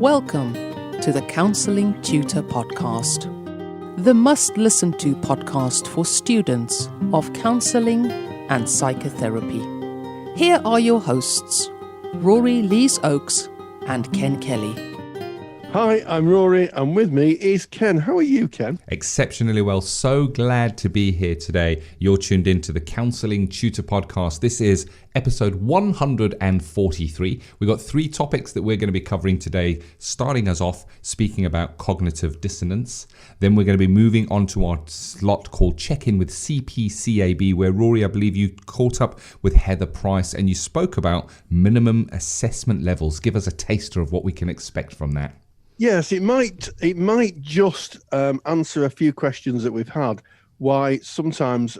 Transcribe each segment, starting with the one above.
Welcome to the Counselling Tutor Podcast, the must-listen-to podcast for students of counselling and psychotherapy. Here are your hosts, Rory Lees-Oakes and Ken Kelly. Hi, I'm Rory, and with me is Ken. How are you, Ken? Exceptionally well. So glad to be here today. You're tuned into the Counselling Tutor Podcast. This is episode 143. We've got three topics that we're going to be covering today, starting us off speaking about cognitive dissonance. Then we're going to be moving on to our slot called Check-In with CPCAB, where Rory, I believe you caught up with Heather Price and you spoke about minimum assessment levels. Give us a taster of what we can expect from that. Yes, it might just answer a few questions that we've had. Why sometimes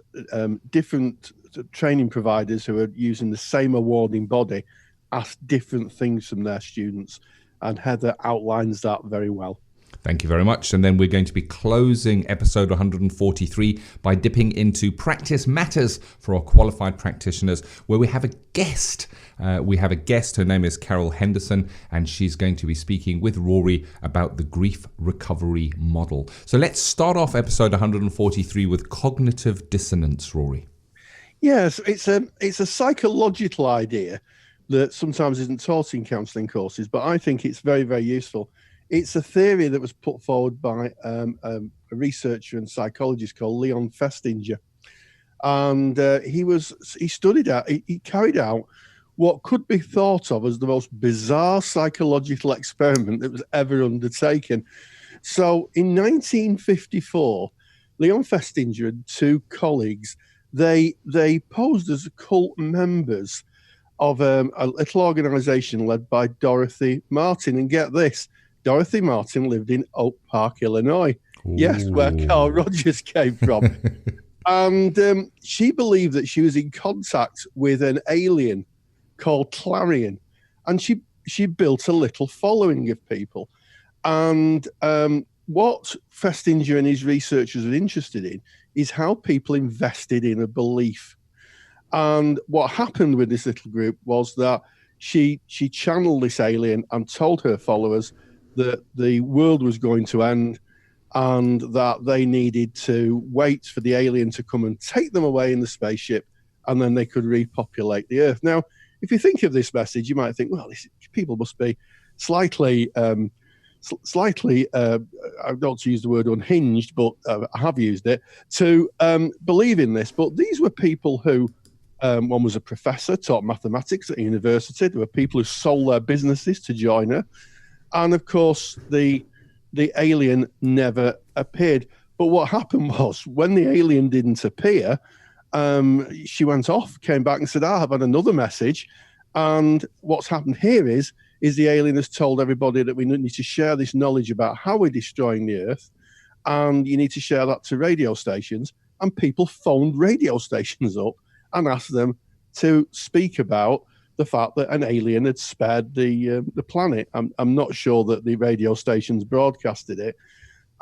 different training providers who are using the same awarding body ask different things from their students, and Heather outlines that very well. Thank you very much. And then we're going to be closing episode 143 by dipping into Practice Matters for our qualified practitioners, where we have a guest. Her name is Carole Henderson, and she's going to be speaking with Rory about the grief recovery model. So let's start off episode 143 with cognitive dissonance, Rory. Yes, it's a psychological idea that sometimes isn't taught in counselling courses, but I think it's very, very useful. It's a theory that was put forward by a researcher and psychologist called Leon Festinger. And he carried out what could be thought of as the most bizarre psychological experiment that was ever undertaken. So in 1954, Leon Festinger and two colleagues, they posed as cult members of a little organization led by Dorothy Martin. And get this, Dorothy Martin lived in Oak Park, Illinois. Ooh. Yes, where Carl Rogers came from. And she believed that she was in contact with an alien called Clarion. And she built a little following of people. And what Festinger and his researchers were interested in is how people invested in a belief. And what happened with this little group was that she channeled this alien and told her followers that the world was going to end and that they needed to wait for the alien to come and take them away in the spaceship, and then they could repopulate the Earth. Now, if you think of this message, you might think, well, people must be slightly, I don't to use the word unhinged, but I have used it, to believe in this. But these were people who, one was a professor, taught mathematics at university. There were people who sold their businesses to join her. And of course, the alien never appeared. But what happened was, when the alien didn't appear, she went off, came back and said, I've had another message. And what's happened here is the alien has told everybody that we need to share this knowledge about how we're destroying the Earth. And you need to share that to radio stations. And people phoned radio stations up and asked them to speak about the fact that an alien had spared the planet. I'm not sure that the radio stations broadcasted it.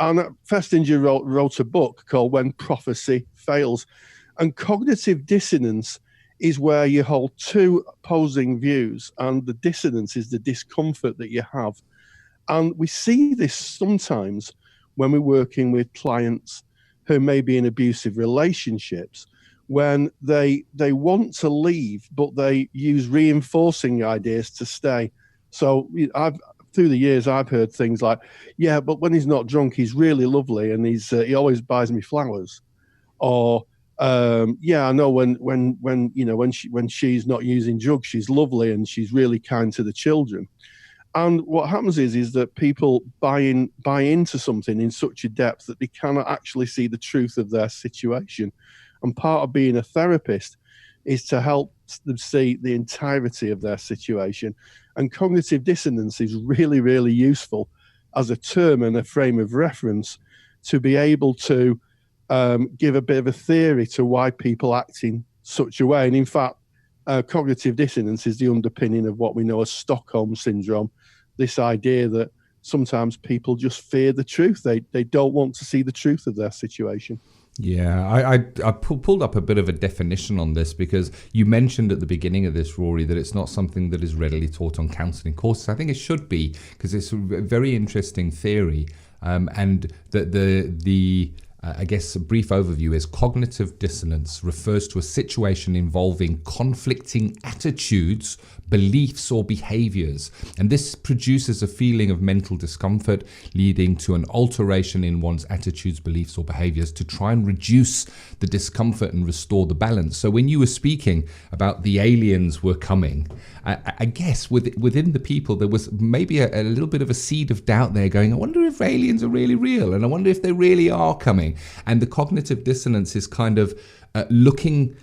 And Festinger wrote a book called When Prophecy Fails. And cognitive dissonance is where you hold two opposing views, and the dissonance is the discomfort that you have. And we see this sometimes when we're working with clients who may be in abusive relationships, when they want to leave, but they use reinforcing ideas to stay. So through the years, I've heard things like, yeah, but when he's not drunk, he's really lovely, and he always buys me flowers. Or, yeah, I know when she's not using drugs, she's lovely and she's really kind to the children. And what happens is that people buy into something in such a depth that they cannot actually see the truth of their situation. And part of being a therapist is to help them see the entirety of their situation. And cognitive dissonance is really, really useful as a term and a frame of reference to be able to give a bit of a theory to why people act in such a way. And in fact, cognitive dissonance is the underpinning of what we know as Stockholm Syndrome, this idea that sometimes people just fear the truth. They don't want to see the truth of their situation. Yeah, I pulled up a bit of a definition on this because you mentioned at the beginning of this, Rory, that it's not something that is readily taught on counselling courses. I think it should be because it's a very interesting theory, and that the I guess a brief overview is cognitive dissonance refers to a situation involving conflicting attitudes, beliefs or behaviors, and this produces a feeling of mental discomfort leading to an alteration in one's attitudes, beliefs or behaviors to try and reduce the discomfort and restore the balance. So when you were speaking about the aliens were coming, I guess within the people there was maybe a little bit of a seed of doubt there going, I wonder if aliens are really real, and I wonder if they really are coming. And the cognitive dissonance is kind of looking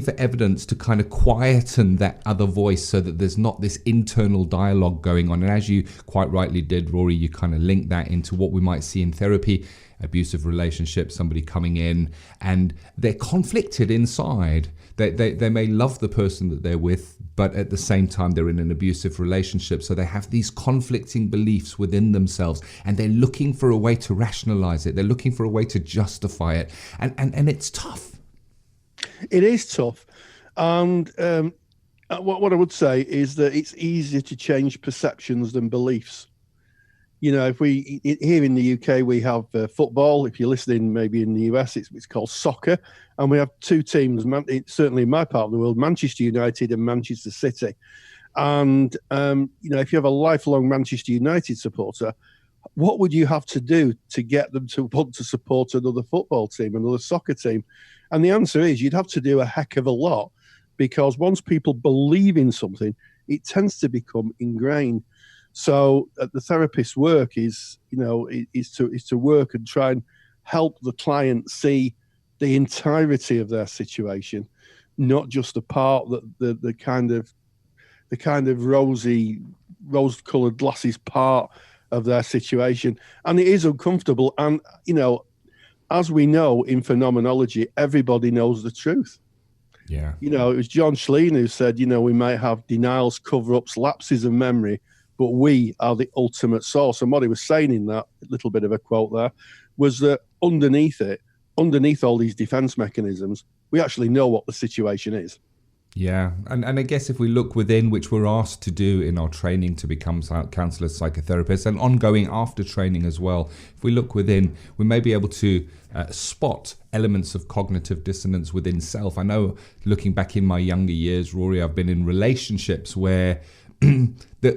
for evidence to kind of quieten that other voice so that there's not this internal dialogue going on. And as you quite rightly did, Rory, you kind of link that into what we might see in therapy, abusive relationships, somebody coming in and they're conflicted inside. They may love the person that they're with, but at the same time they're in an abusive relationship. So they have these conflicting beliefs within themselves and they're looking for a way to rationalize it. They're looking for a way to justify it. And it's tough. It is tough. And what I would say is that it's easier to change perceptions than beliefs. You know, if we here in the UK, we have football. If you're listening, maybe in the US, it's called soccer. And we have two teams, certainly in my part of the world, Manchester United and Manchester City. And, you know, if you have a lifelong Manchester United supporter, what would you have to do to get them to want to support another football team, another soccer team? And the answer is you'd have to do a heck of a lot, because once people believe in something, it tends to become ingrained. So the therapist's work is to work and try and help the client see the entirety of their situation, not just the part that the kind of rose-colored glasses part of their situation. And it is uncomfortable. And, you know, as we know in phenomenology, everybody knows the truth. Yeah. You know, it was John Schleen who said, you know, we might have denials, cover-ups, lapses of memory, but we are the ultimate source. And what he was saying in that little bit of a quote there was that underneath all these defense mechanisms, we actually know what the situation is. Yeah, and I guess if we look within, which we're asked to do in our training to become counsellors, psychotherapists, and ongoing after training as well, if we look within, we may be able to spot elements of cognitive dissonance within self. I know, looking back in my younger years, Rory, I've been in relationships where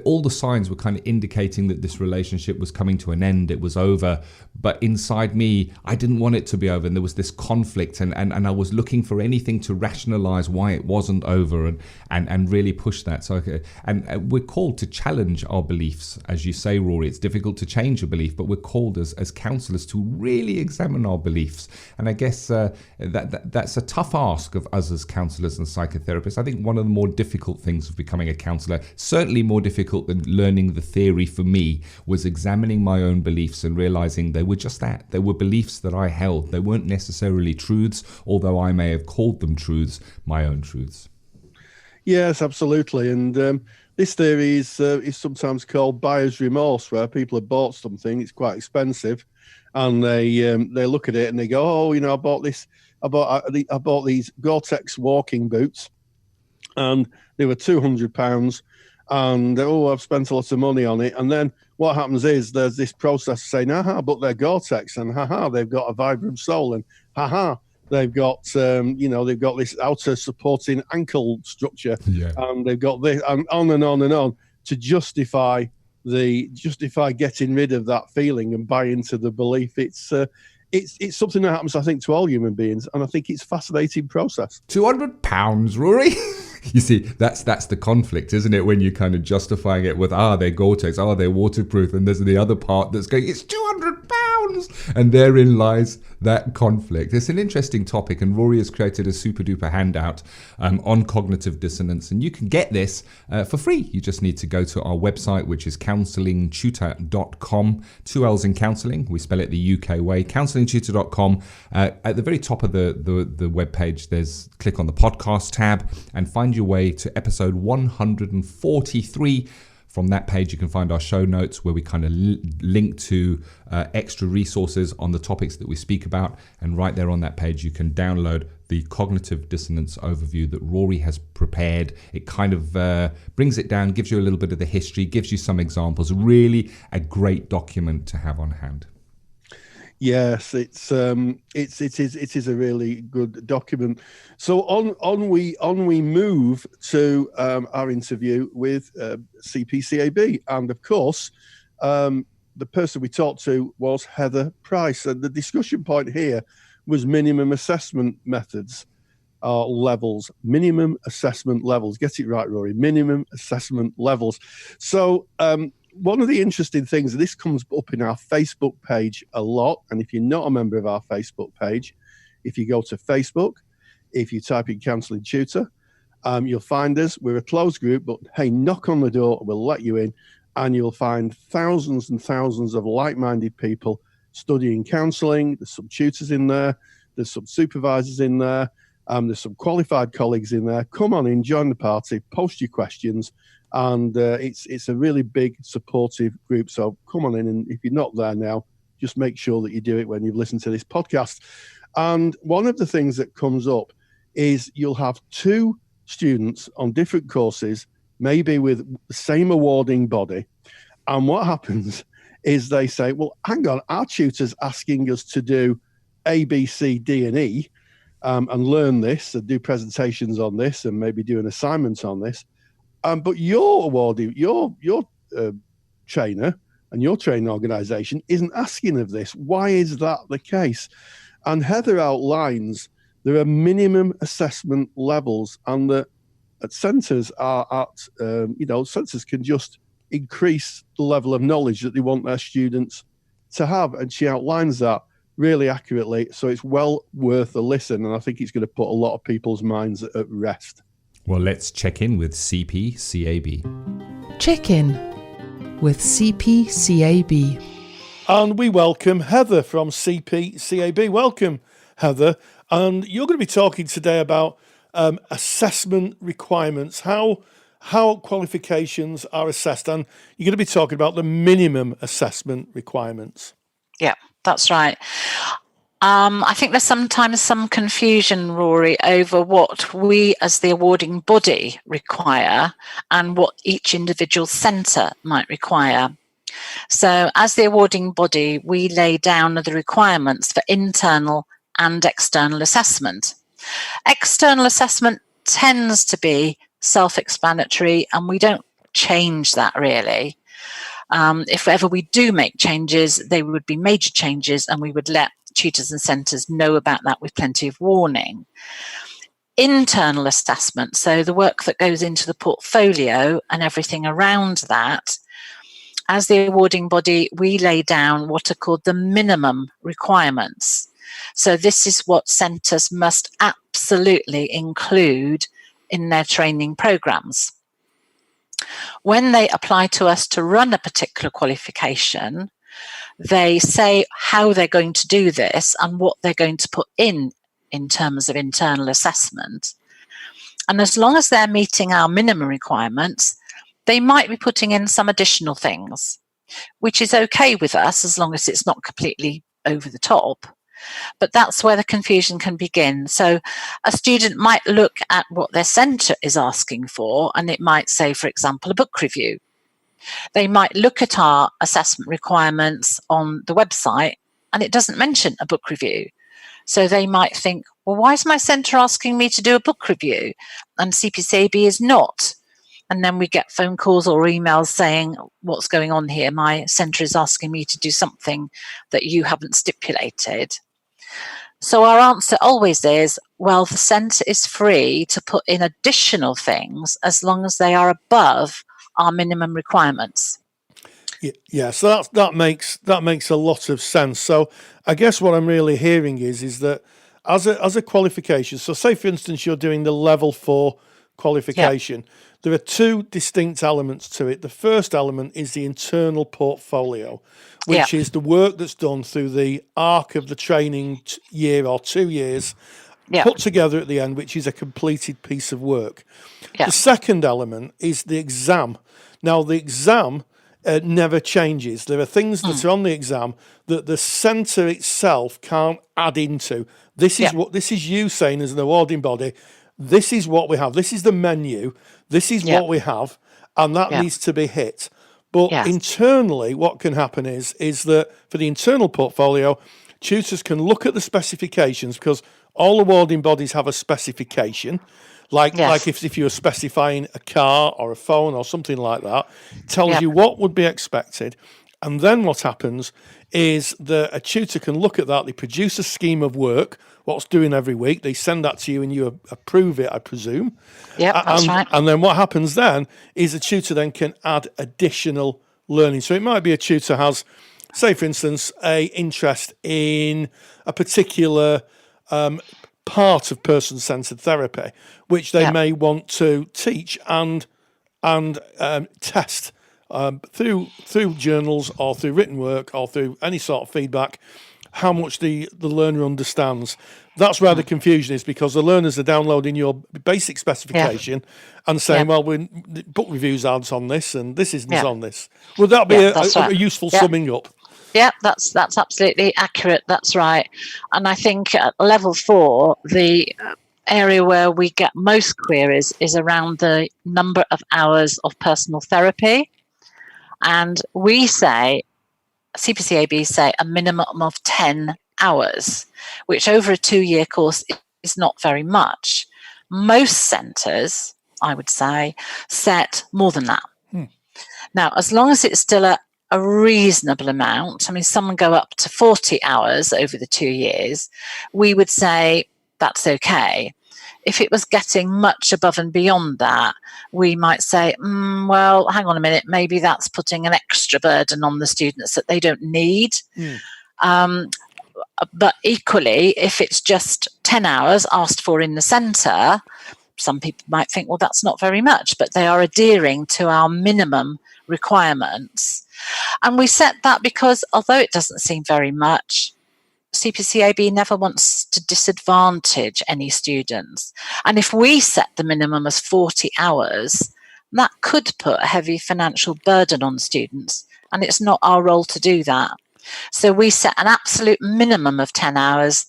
all the signs were kind of indicating that this relationship was coming to an end, it was over, but inside me I didn't want it to be over, and there was this conflict, and I was looking for anything to rationalize why it wasn't over and really push that. So and we're called to challenge our beliefs, as you say, Rory. It's difficult to change a belief, but we're called as counselors to really examine our beliefs. And I guess that's a tough ask of us as counselors and psychotherapists. I think one of the more difficult things of becoming a counselor, certainly more difficult than learning the theory for me, was examining my own beliefs and realizing they were just that. They were beliefs that I held. They weren't necessarily truths, although I may have called them truths, my own truths. Yes, absolutely. And this theory is sometimes called buyer's remorse, where people have bought something, it's quite expensive, and they look at it and they go, oh, you know, I bought these Gore-Tex walking boots, and they were £200. And I've spent a lot of money on it. And then what happens is there's this process saying, but they're Gore-Tex, and they've got a Vibram sole, and they've got they've got this outer supporting ankle structure, and they've got this, and on to justify getting rid of that feeling and buy into the belief. It's something that happens, I think, to all human beings, and I think it's a fascinating process. £200, Rory. You see, that's the conflict, isn't it? When you're kind of justifying it with, they're Gore-Tex, they're waterproof, and there's the other part that's going, it's £200, and therein lies that conflict. It's an interesting topic, and Rory has created a super duper handout on cognitive dissonance, and you can get this for free. You just need to go to our website, which is counsellingtutor.com. 2 L's in counselling, we spell it the UK way, counsellingtutor.com. At the very top of the webpage, there's click on the podcast tab and find your way to episode 143 From that page, you can find our show notes where we kind of link to extra resources on the topics that we speak about. And right there on that page, you can download the cognitive dissonance overview that Rory has prepared. It kind of brings it down, gives you a little bit of the history, gives you some examples. Really a great document to have on hand. Yes, it is a really good document. So on we move to our interview with CPCAB, and of course, the person we talked to was Heather Price, and the discussion point here was minimum assessment methods or levels. Minimum assessment levels. Get it right, Rory. Minimum assessment levels. So. One of the interesting things, this comes up in our Facebook page a lot, and if you're not a member of our Facebook page, if you go to Facebook, if you type in Counselling Tutor, you'll find us. We're a closed group, but hey, knock on the door, we'll let you in, and you'll find thousands and thousands of like-minded people studying counselling. There's some tutors in there, there's some supervisors in there, there's some qualified colleagues in there. Come on in, join the party, post your questions. And it's a really big supportive group. So come on in, and if you're not there now, just make sure that you do it when you've listened to this podcast. And one of the things that comes up is you'll have two students on different courses, maybe with the same awarding body. And what happens is they say, well, hang on, our tutor's asking us to do A, B, C, D, and E, and learn this and do presentations on this and maybe do an assignment on this. But your awardee, your trainer and your training organisation isn't asking of this. Why is that the case? And Heather outlines there are minimum assessment levels, and that centres are at, centres can just increase the level of knowledge that they want their students to have. And she outlines that really accurately. So it's well worth a listen. And I think it's going to put a lot of people's minds at rest. Well, let's check in with CPCAB. Check in with CPCAB. And we welcome Heather from CPCAB. Welcome, Heather. And you're going to be talking today about assessment requirements, how qualifications are assessed. And you're going to be talking about the minimum assessment requirements. Yeah, that's right. I think there's sometimes some confusion, Rory, over what we as the awarding body require and what each individual centre might require. So as the awarding body, we lay down the requirements for internal and external assessment. External assessment tends to be self-explanatory, and we don't change that really. If ever we do make changes, they would be major changes, and we would let tutors and centres know about that with plenty of warning. Internal assessment, so the work that goes into the portfolio and everything around that, as the awarding body, we lay down what are called the minimum requirements. So this is what centres must absolutely include in their training programmes. When they apply to us to run a particular qualification, they say how they're going to do this and what they're going to put in terms of internal assessment. And as long as they're meeting our minimum requirements, they might be putting in some additional things, which is okay with us as long as it's not completely over the top. But that's where the confusion can begin. So a student might look at what their centre is asking for, and it might say, for example, a book review. They might look at our assessment requirements on the website, and it doesn't mention a book review. So they might think, well, why is my centre asking me to do a book review and CPCAB is not? And then we get phone calls or emails saying, what's going on here? My centre is asking me to do something that you haven't stipulated. So our answer always is, well, the centre is free to put in additional things as long as they are above our minimum requirements. Yeah, so that makes a lot of sense. So I guess what I'm really hearing is that as a qualification, so say for instance you're doing the level 4 qualification, there are two distinct elements to it. The first element is the internal portfolio, which is the work that's done through the arc of the training year or 2 years, put together at the end, which is a completed piece of work. Yeah. The second element is the exam. Now, the exam never changes. There are things that are on the exam that the centre itself can't add into. This is you saying as an awarding body, this is what we have. This is the menu. This is what we have, and that needs to be hit. But internally, what can happen is that for the internal portfolio, tutors can look at the specifications, because all awarding bodies have a specification. Like if you're specifying a car or a phone or something like that, it tells you what would be expected. And then what happens is that a tutor can look at that. They produce a scheme of work, what's doing every week. They send that to you and you approve it, I presume. Yeah, that's right. And then what happens then is a tutor then can add additional learning. So it might be a tutor has, say, for instance, a interest in a particular part of person-centered therapy, which they may want to teach and test through journals or through written work or through any sort of feedback, how much the learner understands. That's where the confusion is, because the learners are downloading your basic specification and saying, well, book reviews ads on this and this isn't on this. Would that be a useful summing up? Yeah, that's absolutely accurate. That's right. And I think at level 4, the area where we get most queries is around the number of hours of personal therapy. And we say, CPCAB say, a minimum of 10 hours, which over a 2-year course is not very much. Most centres, I would say, set more than that. Now, as long as it's still a reasonable amount, I mean, some go up to 40 hours over the 2 years, we would say that's okay. If it was getting much above and beyond that, we might say, well, hang on a minute, maybe that's putting an extra burden on the students that they don't need. But equally, if it's just 10 hours asked for in the centre, some people might think, well, that's not very much, but they are adhering to our minimum requirements. And we set that because, although it doesn't seem very much, CPCAB never wants to disadvantage any students. And if we set the minimum as 40 hours, that could put a heavy financial burden on students, and it's not our role to do that. So we set an absolute minimum of 10 hours.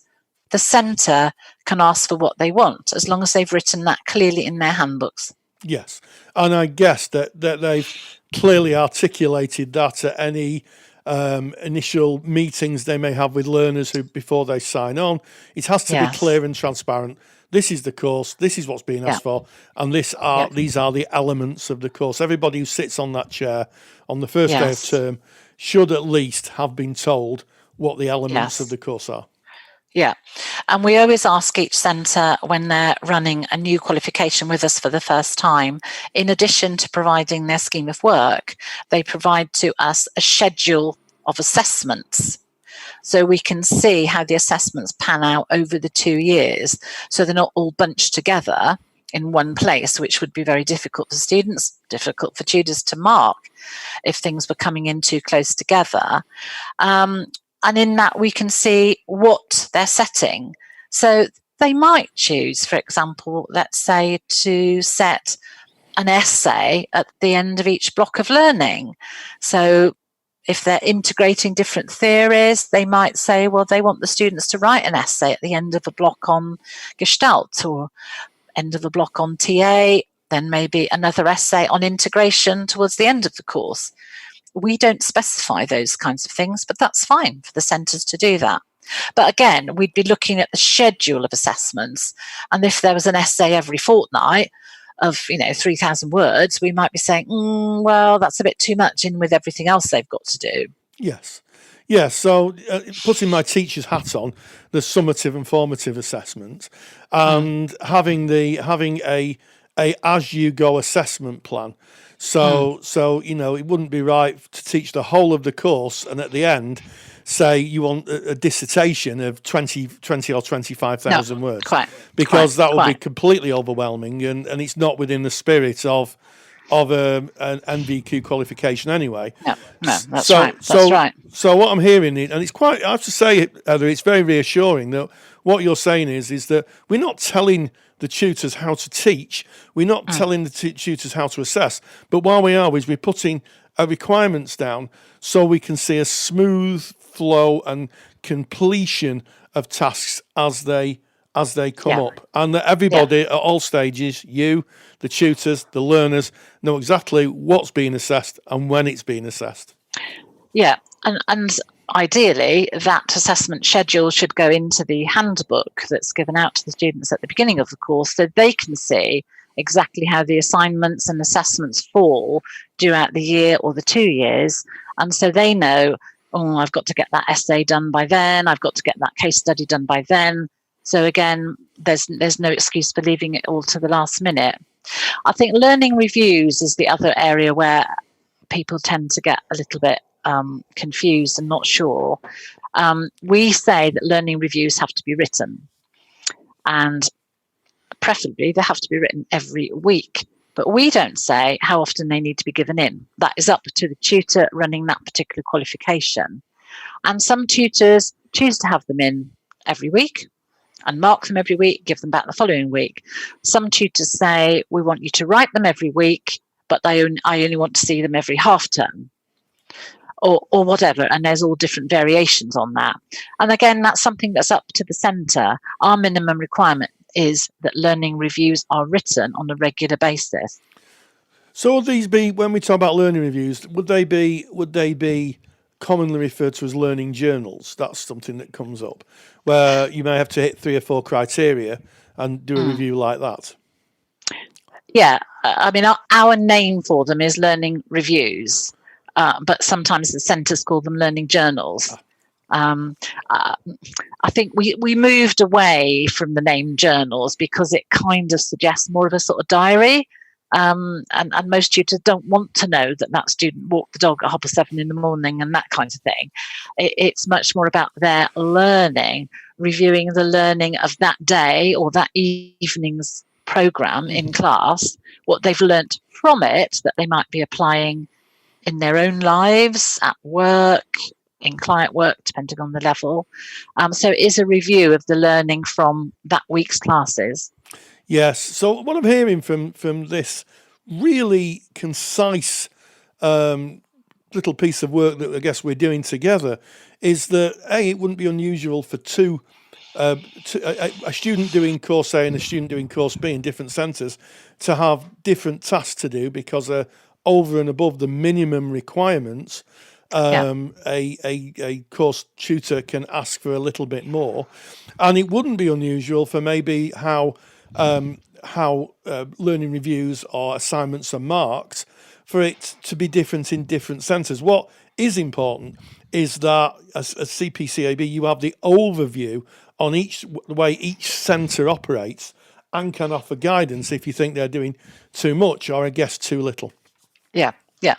The centre can ask for what they want, as long as they've written that clearly in their handbooks. Yes, and I guess that they've clearly articulated that at any initial meetings they may have with learners who before they sign on. It has to be clear and transparent. This is the course, this is what's being asked for, and these are the elements of the course. Everybody who sits on that chair on the first day of term should at least have been told what the elements of the course are. Yeah, and we always ask each centre when they're running a new qualification with us for the first time, in addition to providing their scheme of work, they provide to us a schedule of assessments. So we can see how the assessments pan out over the 2 years. So they're not all bunched together in one place, which would be very difficult for students, difficult for tutors to mark if things were coming in too close together. And in that, we can see what they're setting. So they might choose, for example, let's say, to set an essay at the end of each block of learning. So if they're integrating different theories, they might say, well, they want the students to write an essay at the end of a block on Gestalt or end of a block on TA, then maybe another essay on integration towards the end of the course. We don't specify those kinds of things, but that's fine for the centres to do that. But again, we'd be looking at the schedule of assessments. And if there was an essay every fortnight of, 3,000 words, we might be saying, well, that's a bit too much in with everything else they've got to do. Yes. Yeah, so putting my teacher's hat on, the summative and formative assessment, and having a as-you-go assessment plan. So it wouldn't be right to teach the whole of the course and at the end say you want a dissertation of 20 or 25,000 words. Because that would be completely overwhelming and it's not within the spirit of an NVQ qualification anyway. No, that's right. So what I'm hearing, and it's quite, I have to say, Heather, it's very reassuring that what you're saying is that we're not telling the tutors how to teach. We're not telling the tutors how to assess. But what we are is we're putting requirements down so we can see a smooth flow and completion of tasks as they come up, and that everybody at all stages, you, the tutors, the learners, know exactly what's being assessed and when it's being assessed. Yeah, and ideally that assessment schedule should go into the handbook that's given out to the students at the beginning of the course, so they can see exactly how the assignments and assessments fall throughout the year or the 2 years, and so they know, oh, I've got to get that essay done by then, I've got to get that case study done by then. So again, there's no excuse for leaving it all to the last minute. I think learning reviews is the other area where people tend to get a little bit confused and not sure. We say that learning reviews have to be written, and preferably they have to be written every week. But we don't say how often they need to be given in. That is up to the tutor running that particular qualification. And some tutors choose to have them in every week and mark them every week, give them back the following week. Some tutors say, we want you to write them every week, but I only want to see them every half term, or whatever. And there's all different variations on that. And again, that's something that's up to the centre. Our minimum requirement is that learning reviews are written on a regular basis. So would these be, when we talk about learning reviews, would they be commonly referred to as learning journals? That's something that comes up, where you may have to hit 3 or 4 criteria and do a review like that. Yeah, I mean, our name for them is learning reviews, but sometimes the centres call them learning journals. I think we moved away from the name journals because it kind of suggests more of a sort of diary. And most tutors don't want to know that student walked the dog at 7:30 in the morning and that kind of thing. It's much more about their learning, reviewing the learning of that day or that evening's programme in class, what they've learnt from it that they might be applying in their own lives, at work, in client work, depending on the level. So it is a review of the learning from that week's classes. Yes. So what I'm hearing from this really concise little piece of work that I guess we're doing together is that it wouldn't be unusual for a student doing course A and a student doing course B in different centres to have different tasks to do because they're over and above the minimum requirements. A course tutor can ask for a little bit more, and it wouldn't be unusual for maybe how learning reviews or assignments are marked for it to be different in different centres. What is important is that as CPCAB, you have the overview on the way each centre operates and can offer guidance if you think they're doing too much or I guess too little. Yeah,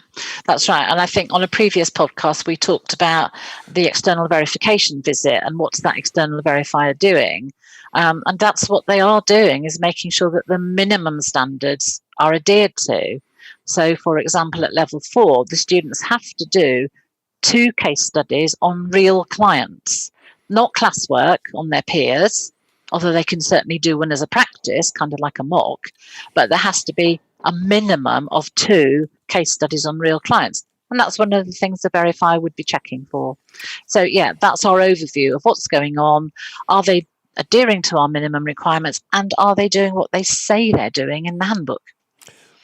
that's right. And I think on a previous podcast, we talked about the external verification visit and what's that external verifier doing. And that's what they are doing, is making sure that the minimum standards are adhered to. So, for example, at level 4, the students have to do 2 case studies on real clients, not classwork on their peers, although they can certainly do one as a practice, kind of like a mock, but there has to be a minimum of 2 case studies on real clients. And that's one of the things the verifier would be checking for. So, yeah, that's our overview of what's going on. Are they adhering to our minimum requirements, and are they doing what they say they're doing in the handbook?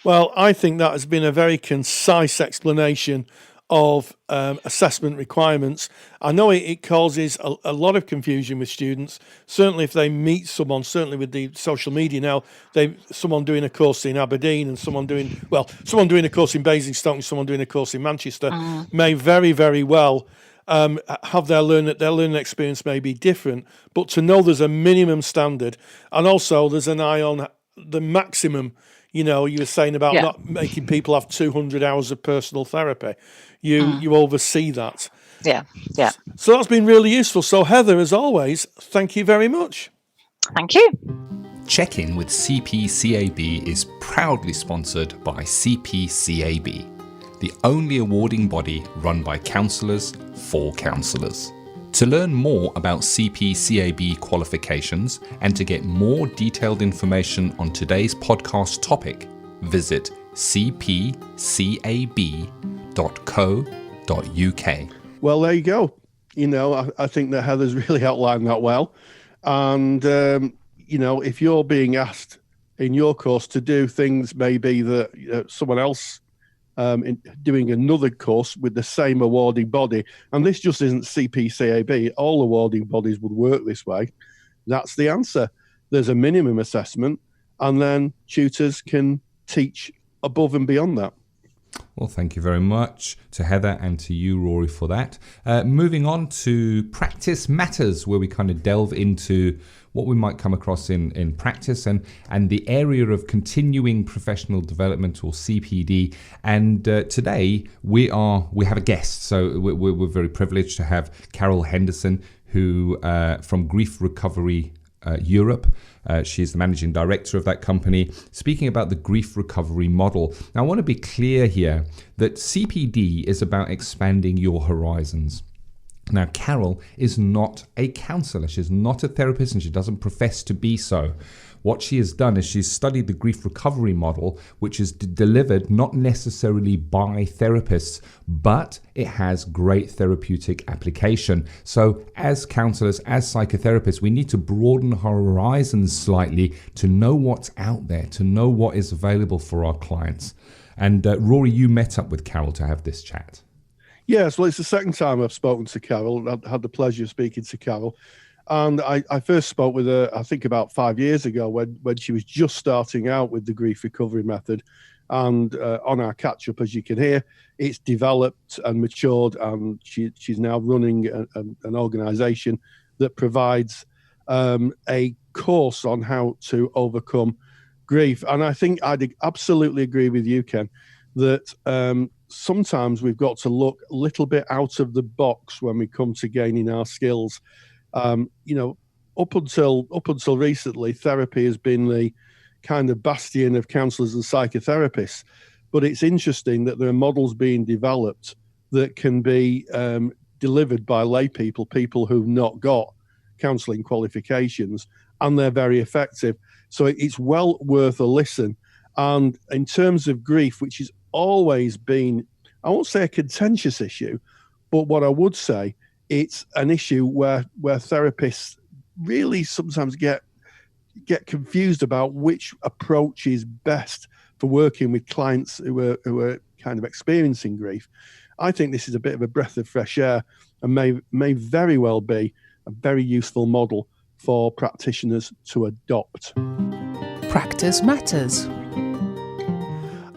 Well, I think that has been a very concise explanation of assessment requirements. I know it causes a lot of confusion with students, certainly if they meet someone, certainly with the social media now, someone doing a course in Aberdeen and someone doing a course in Basingstoke and someone doing a course in Manchester may very, very well have their learning experience may be different, but to know there's a minimum standard, and also there's an eye on the maximum. You know, you were saying about not making people have 200 hours of personal therapy. You oversee that. Yeah. So that's been really useful. So Heather, as always, thank you very much. Thank you. Check-in with CPCAB is proudly sponsored by CPCAB, the only awarding body run by counsellors for counsellors. To learn more about CPCAB qualifications and to get more detailed information on today's podcast topic, visit cpcab.co.uk. Well, there you go. I think that Heather's really outlined that well. And, if you're being asked in your course to do things maybe that someone else doing another course with the same awarding body, and this just isn't CPCAB, all awarding bodies would work this way. That's the answer. There's a minimum assessment, and then tutors can teach above and beyond that. Well, thank you very much to Heather and to you, Rory, for that. Moving on to Practice Matters, where we kind of delve into what we might come across in practice and the area of continuing professional development, or CPD. And today we have a guest. So we're very privileged to have Carole Henderson, who from Grief Recovery Europe. She's the managing director of that company, speaking about the grief recovery model. Now, I want to be clear here that CPD is about expanding your horizons. Now, Carole is not a counsellor. She's not a therapist, and she doesn't profess to be so. What she has done is she's studied the grief recovery model, which is delivered not necessarily by therapists, but it has great therapeutic application. So as counsellors, as psychotherapists, we need to broaden our horizons slightly to know what's out there, to know what is available for our clients. And Rory, you met up with Carole to have this chat. Yes, well, it's the second time I've spoken to Carole. I had the pleasure of speaking to Carole. And I first spoke with her, I think, about 5 years ago when she was just starting out with the grief recovery method. And on our catch-up, as you can hear, it's developed and matured, and she's now running an organisation that provides a course on how to overcome grief. And I think I'd absolutely agree with you, Ken, that sometimes we've got to look a little bit out of the box when we come to gaining our skills. Up until recently, therapy has been the kind of bastion of counsellors and psychotherapists. But it's interesting that there are models being developed that can be delivered by lay people who've not got counselling qualifications, and they're very effective. So it's well worth a listen. And in terms of grief, which has always been, I won't say a contentious issue, but what I would say, it's an issue where therapists really sometimes get confused about which approach is best for working with clients who are kind of experiencing grief. I think this is a bit of a breath of fresh air, and may very well be a very useful model for practitioners to adopt. Practice Matters.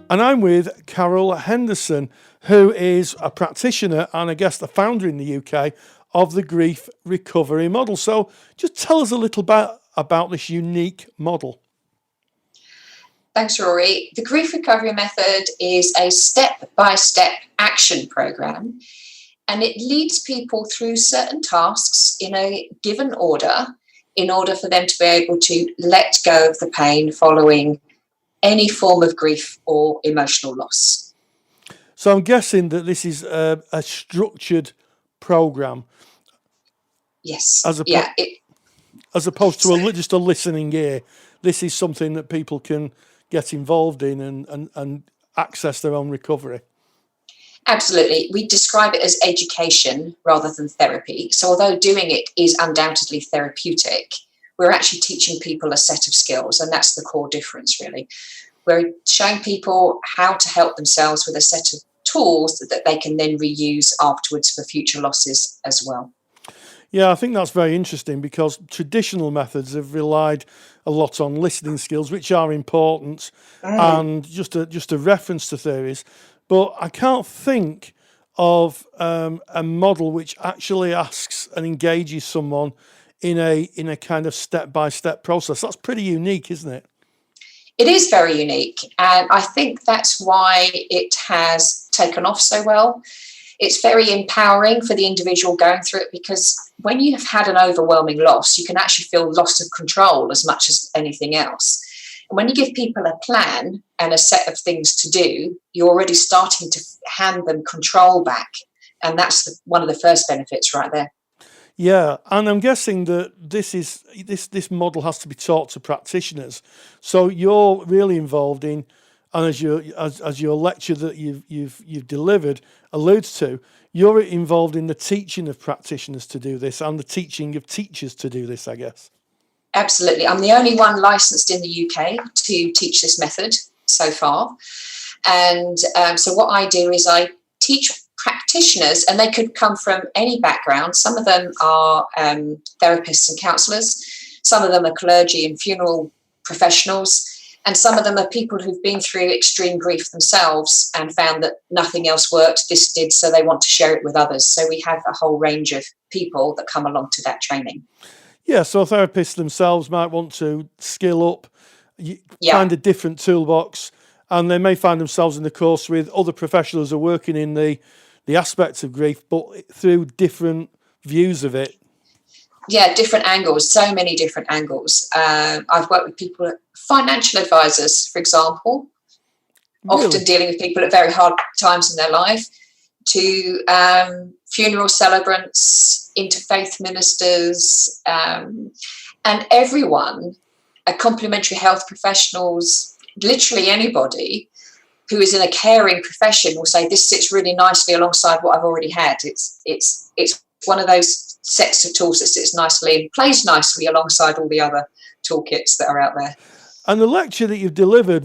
And I'm with Carole Henderson, who is a practitioner and I guess the founder in the UK of the grief recovery model. So just tell us a little bit about this unique model. Thanks, Rory. The grief recovery method is a step-by-step action program, and it leads people through certain tasks in a given order in order for them to be able to let go of the pain following any form of grief or emotional loss. So I'm guessing that this is a structured program. Yes. As opposed to just a listening ear. This is something that people can get involved in and access their own recovery. Absolutely. We describe it as education rather than therapy. So although doing it is undoubtedly therapeutic, we're actually teaching people a set of skills, and that's the core difference, really. We're showing people how to help themselves with a set of tools that they can then reuse afterwards for future losses as well. Yeah, I think that's very interesting, because traditional methods have relied a lot on listening skills, which are important, and just a reference to theories. But I can't think of a model which actually asks and engages someone in a kind of step-by-step process. That's pretty unique, isn't it? It is very unique, and I think that's why it has taken off so well. It's very empowering for the individual going through it, because when you have had an overwhelming loss, you can actually feel loss of control as much as anything else. And when you give people a plan and a set of things to do, you're already starting to hand them control back. And that's one of the first benefits right there. Yeah, and I'm guessing that this model has to be taught to practitioners. So you're really involved in, and as your lecture that you've delivered alludes to, you're involved in the teaching of practitioners to do this and the teaching of teachers to do this, I guess. Absolutely. I'm the only one licensed in the UK to teach this method so far. And so what I do is I teach practitioners, and they could come from any background. Some of them are therapists and counsellors. Some of them are clergy and funeral professionals. And some of them are people who've been through extreme grief themselves and found that nothing else worked, this did, so they want to share it with others. So we have a whole range of people that come along to that training. Yeah, so therapists themselves might want to skill up, find a different toolbox, and they may find themselves in the course with other professionals who are working in the aspects of grief, but through different views of it. Yeah, different angles, so many different angles. I've worked with people, financial advisors, for example, often dealing with people at very hard times in their life, to funeral celebrants, interfaith ministers, and everyone, complementary health professionals, literally anybody who is in a caring profession will say this sits really nicely alongside what I've already had. It's one of those sets of tools that sits nicely and plays nicely alongside all the other toolkits that are out there. And the lecture that you've delivered,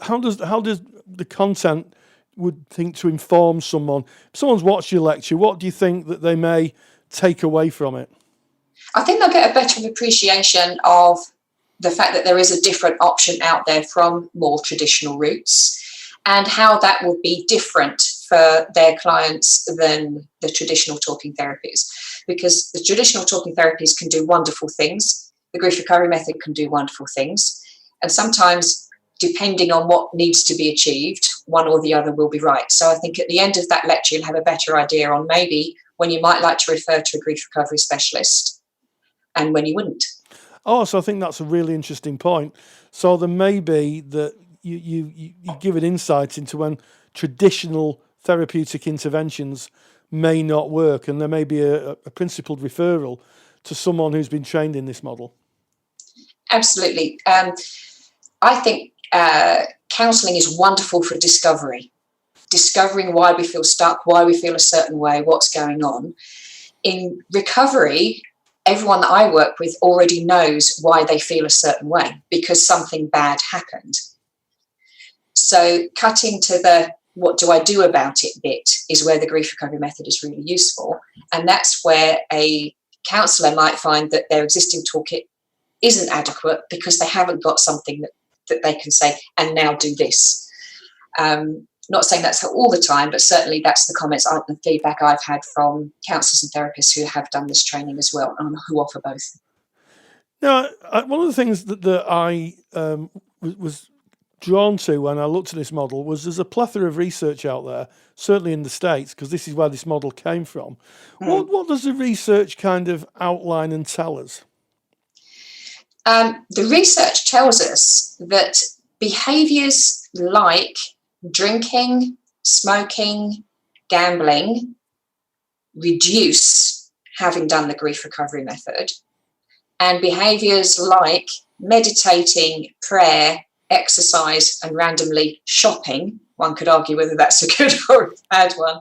how does the content would think to inform someone? If someone's watched your lecture, what do you think that they may take away from it? I think they'll get a better appreciation of the fact that there is a different option out there from more traditional routes, and how that will be different for their clients than the traditional talking therapies. Because the traditional talking therapies can do wonderful things. The grief recovery method can do wonderful things. And sometimes, depending on what needs to be achieved, one or the other will be right. So I think at the end of that lecture, you'll have a better idea on maybe when you might like to refer to a grief recovery specialist and when you wouldn't. Oh, so I think that's a really interesting point. So there may be that you give an insight into when traditional therapeutic interventions may not work, and there may be a principled referral to someone who's been trained in this model. Absolutely. I think counselling is wonderful for discovering why we feel stuck, why we feel a certain way, what's going on. In recovery, everyone that I work with already knows why they feel a certain way, because something bad happened. So cutting to the what do I do about it bit is where the grief recovery method is really useful. And that's where a counsellor might find that their existing toolkit isn't adequate because they haven't got something that they can say, and now do this. Not saying that's all the time, but certainly that's the comments and feedback I've had from counsellors and therapists who have done this training as well, and who offer both. Now, one of the things that I was drawn to when I looked at this model was there's a plethora of research out there, certainly in the States, because this is where this model came from. What does the research kind of outline and tell us? The research tells us that behaviours like drinking, smoking, gambling reduce having done the grief recovery method, and behaviours like meditating, prayer, exercise, and randomly shopping, one could argue whether that's a good or a bad one,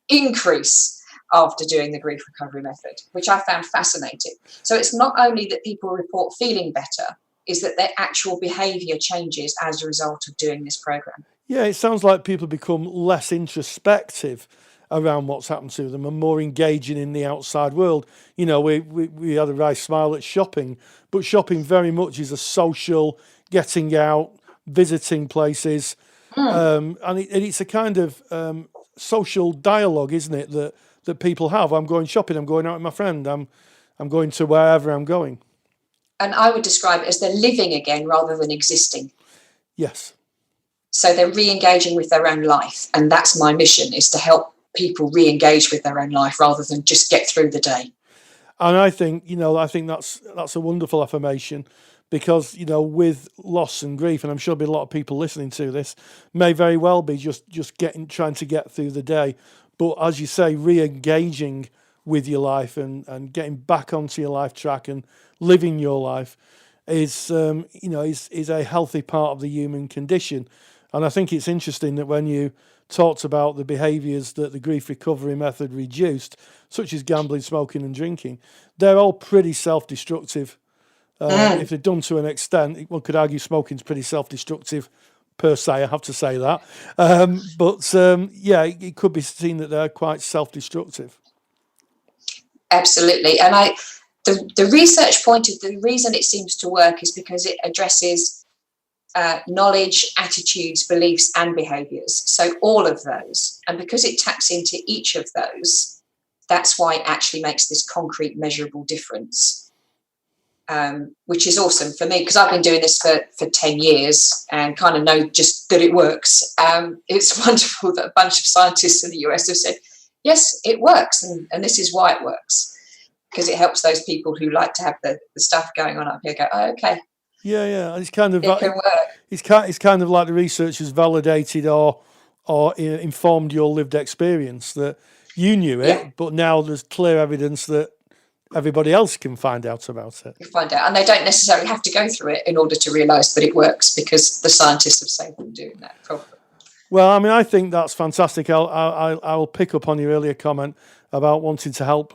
increase after doing the grief recovery method, which I found fascinating. So it's not only that people report feeling better, is that their actual behaviour changes as a result of doing this program. Yeah, it sounds like people become less introspective around what's happened to them and more engaging in the outside world. You know, we had a nice smile at shopping, but shopping very much is a social, getting out, visiting places, and it's a kind of social dialogue, isn't it, that people have. I'm going shopping, I'm going out with my friend, I'm going to wherever I'm going. And I would describe it as they're living again rather than existing. Yes. So they're re-engaging with their own life. And that's my mission, is to help people re-engage with their own life rather than just get through the day. And I think that's a wonderful affirmation, because, you know, with loss and grief, and I'm sure there'll be a lot of people listening to this, may very well be just trying to get through the day. But as you say, re-engaging with your life and getting back onto your life track and living your life is a healthy part of the human condition. And I think it's interesting that when you talked about the behaviours that the grief recovery method reduced, such as gambling, smoking and drinking, they're all pretty self-destructive. If they're done to an extent, one could argue smoking's pretty self-destructive per se, I have to say that. It could be seen that they're quite self-destructive. Absolutely. And the research pointed, the reason it seems to work is because it addresses knowledge, attitudes, beliefs, and behaviours. So all of those. And because it taps into each of those, that's why it actually makes this concrete, measurable difference. Which is awesome for me, because I've been doing this for 10 years and kind of know just that it works. It's wonderful that a bunch of scientists in the US have said, yes, it works, and this is why it works, because it helps those people who like to have the stuff going on up here go, oh, okay. Yeah. It's kind of it can work. It's kind of like the research has validated or informed your lived experience, that you knew it, but now there's clear evidence that everybody else can find out about it. You find out, and they don't necessarily have to go through it in order to realise that it works, because the scientists have saved them doing that problem. Well, I mean, I think that's fantastic. I'll pick up on your earlier comment about wanting to help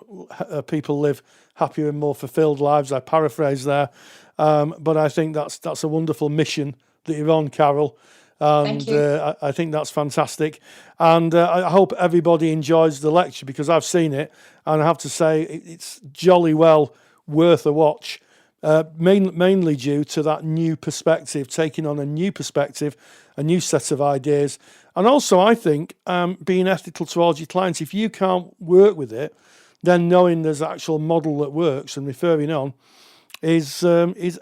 people live happier and more fulfilled lives. I paraphrase there, but I think that's a wonderful mission that you're on, Carole. And Thank you. I think that's fantastic. And I hope everybody enjoys the lecture, because I've seen it, and I have to say it's jolly well worth a watch, mainly due to that new perspective, taking on a new perspective, a new set of ideas. And also, I think, being ethical towards your clients. If you can't work with it, then knowing there's an actual model that works and referring on is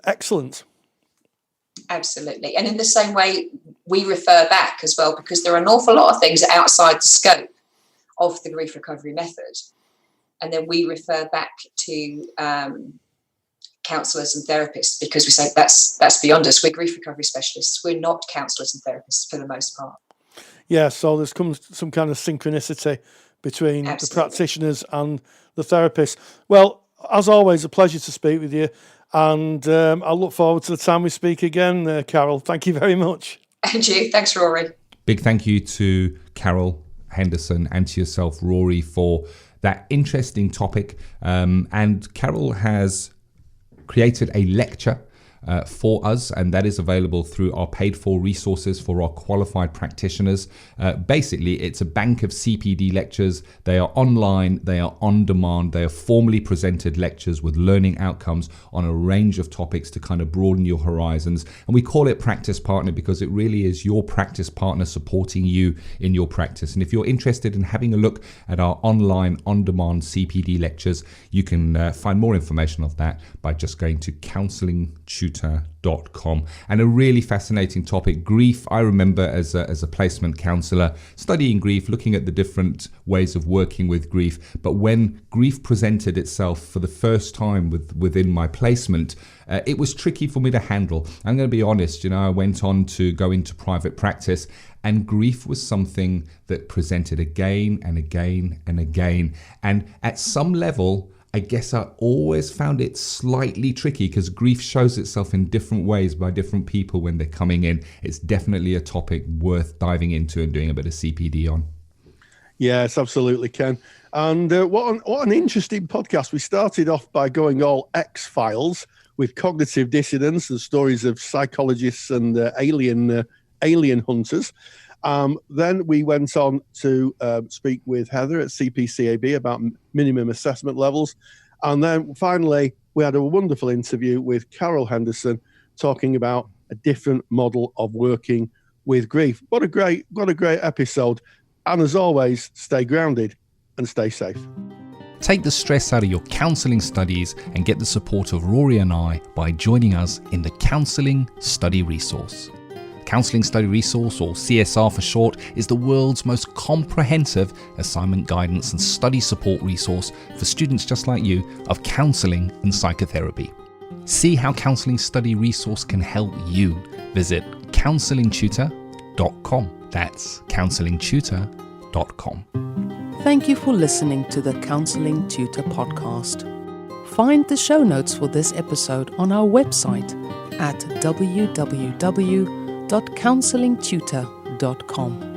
excellent. Absolutely. And in the same way, we refer back as well, because there are an awful lot of things outside the scope of the grief recovery method. And then we refer back to counsellors and therapists, because we say that's beyond us. We're grief recovery specialists. We're not counsellors and therapists for the most part. Yeah, so there's some kind of synchronicity between the practitioners and the therapists. Well, as always, a pleasure to speak with you. And I look forward to the time we speak again, Carole. Thank you very much. And you. Thanks, Rory. Big thank you to Carole Henderson and to yourself, Rory, for that interesting topic. And Carole has created a lecture for us, and that is available through our paid for resources for our qualified practitioners. Basically, it's a bank of CPD lectures. They are online, they are on demand, they are formally presented lectures with learning outcomes on a range of topics to kind of broaden your horizons. And we call it Practice Partner because it really is your practice partner supporting you in your practice. And if you're interested in having a look at our online on-demand CPD lectures, you can find more information of that by just going to CounsellingTutor.com. And a really fascinating topic, grief. I remember as a placement counsellor studying grief, looking at the different ways of working with grief. But when grief presented itself for the first time within my placement, it was tricky for me to handle. I'm going to be honest, I went on to go into private practice, and grief was something that presented again and again and again. And at some level, I guess I always found it slightly tricky because grief shows itself in different ways by different people when they're coming in. It's definitely a topic worth diving into and doing a bit of CPD on. Yes, absolutely, Ken. And what an interesting podcast. We started off by going all X-Files with cognitive dissonance and stories of psychologists and alien hunters. Then we went on to speak with Heather at CPCAB about minimum assessment levels. And then finally, we had a wonderful interview with Carole Henderson talking about a different model of working with grief. What a great episode. And as always, stay grounded and stay safe. Take the stress out of your counselling studies and get the support of Rory and I by joining us in the Counselling Study Resource. Counselling Study Resource, or CSR for short, is the world's most comprehensive assignment guidance and study support resource for students just like you of counselling and psychotherapy. See how Counselling Study Resource can help you. Visit counsellingtutor.com. That's counsellingtutor.com. Thank you for listening to the Counselling Tutor Podcast. Find the show notes for this episode on our website at www.counsellingtutor.com.